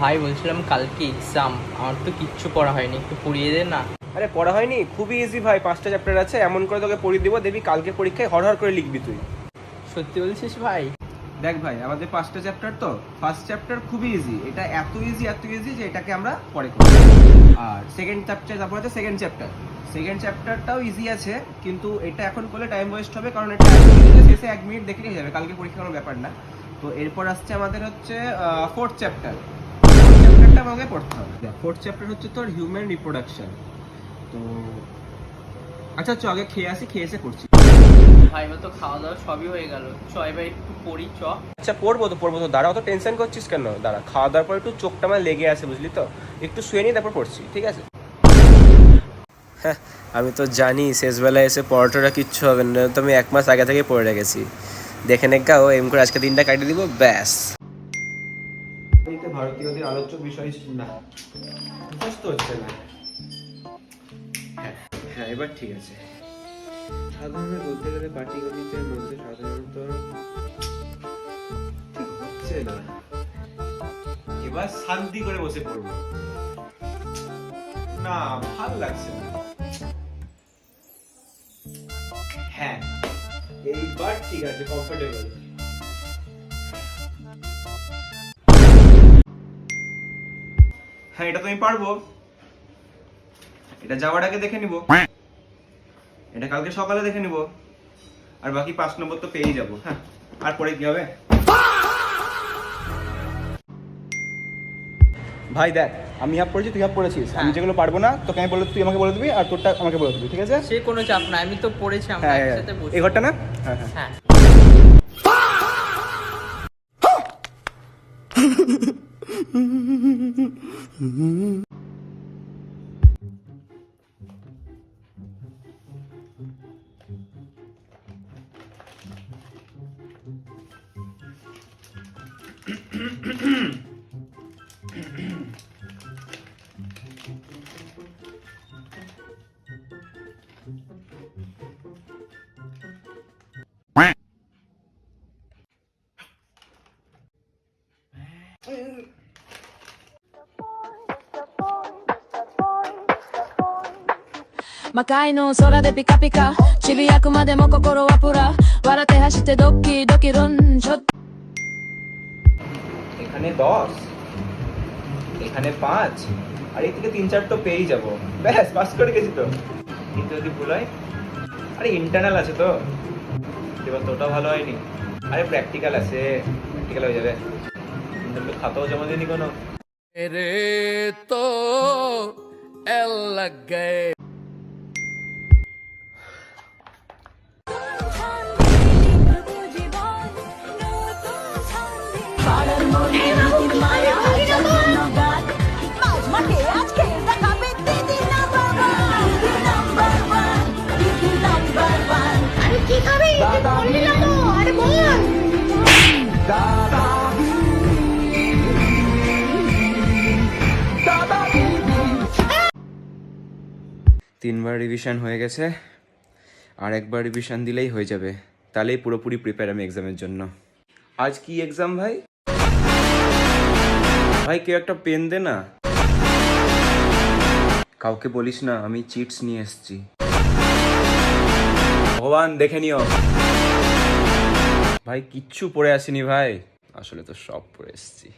ভাই বলছিলাম কালকে এক্সাম, আমার তো কিচ্ছু পড়া হয়নি, একটু পড়িয়ে দে না। আরে পড়া হয়নি? খুবই ইজি ভাই, 5টা চ্যাপ্টার আছে, এমন করে তোকে পড়িয়ে দিব, দেখবি কালকে পরীক্ষায় হড়হড় করে লিখবি তুই। সত্যি বলছিস ভাই? দেখ ভাই, আমাদের 5টা চ্যাপ্টার, তো ফার্স্ট চ্যাপ্টার খুবই ইজি, এটা এত ইজি যে এটাকে আমরা পরে করব। আর সেকেন্ড চ্যাপ্টার, তারপর আছে সেকেন্ড চ্যাপ্টারটাও ইজি আছে, কিন্তু এটা এখন করলে টাইম ওয়েস্ট হবে, কারণ এটা শেষে 1 মিনিট দেখে নিয়ে যাবে, কালকে পরীক্ষা কোনো ব্যাপার না। তো এরপর আসছে আমাদের হচ্ছে ফোর্থ চ্যাপ্টারটা আমাকে পড়তে হবে। ফোর্থ চ্যাপ্টার হচ্ছে তোর হিউম্যান রিপ্রোডাকশন। তো আচ্ছা চ, আগে খেয়ে আসি, খেয়ে এসে করছি। ভাই তো খাওয়া দাওয়া সবই হয়ে গেল, চ এবার একটু পড়ি চ। আচ্ছা পড়বো তো দাঁড়া, অত টেনশন করছিস কেন? দাঁড়া, খাওয়া দাওয়ার পর একটু চোখটা আমার লেগে আছে, বুঝলি তো, একটু শুয়ে নিই, তারপর পড়ছি, ঠিক আছে? হ্যাঁ, আমি তো জানি শেষবেলায় এসে পড়াটা কিচ্ছু হবে না, তো আমি 1 মাস আগে থেকে পড়ে রেখেছি। দেখে নেগা ও এম করে আজকে দিনটা কাটিয়ে দিব, ব্যাস। ভারতীয়দের আলোচ্য বিষয় না, মুখস্থ হচ্ছে না। হ্যাঁ এবার ঠিক আছে। সাধারণত বলতে গেলে পাটিগণিতের মধ্যে সাধারণত ঠিক হচ্ছে না। এবার শান্তি করে বসে পড়বো। না, ভালো লাগছে না। হ্যাঁ এইবার ঠিক আছে, কমফোর্টেবল। হ্যাঁ এটা তো আমি পারবো, এটা যাওয়ার আগে দেখে নিব, এটা কালকে সকালে দেখে নিব, আর বাকি 5 নম্বর তো পেয়েই যাবো। হ্যাঁ, আর পরে কি হবে? ভাই দেখ, আমি হাফ পড়েছি, তুই হাফ পড়েছিস, আমি যেগুলো পারবো না তোকে আমি বলে, তুই আমাকে বলে দিবি, আর তোরটা আমাকে বলে দিবি, ঠিক আছে? সে কোনো চাপ না, আমি তো পড়েছি, আমরা হ্যাঁ একসাথে বসে। এই ঘরটা না? হ্যাঁ হ্যাঁ হ্যাঁ। Makai no sora de pika pika Chibiyaku made mo kokoro wa pura Warate hashite doki doki run shot এখানে 10, এখানে 5, আর এই থেকে 3-4 তো পেয়েই যাবো, ব্যাস পাস করে গেছি তো। কিন্তু যদি ভুল হয়, আরে ইন্টারনাল আছে তো, এবার তোটা ভালো হয়নি, আরে প্র্যাকটিক্যাল আছে, প্র্যাকটিক্যাল হয়ে যাবে। কিন্তু খাতাও জমা দিইনি কোনো। रे तो एल लग गए তিনবার রিভিশন হয়ে গেছে, আর একবার রিভিশন দিলেই হয়ে যাবে, তাহলেই পুরোপুরি প্রিপেয়ার আমি এক্সামের জন্য। আজ কি এক্সাম ভাই? ভাই কেউ একটা পেন দে না। কাউকে বলিস না আমি চিটস নিয়ে এসেছি। ভগবান দেখে নিও। ভাই কিচ্ছু পড়ে আসিনি ভাই, আসলে তো সব পড়ে এসেছি।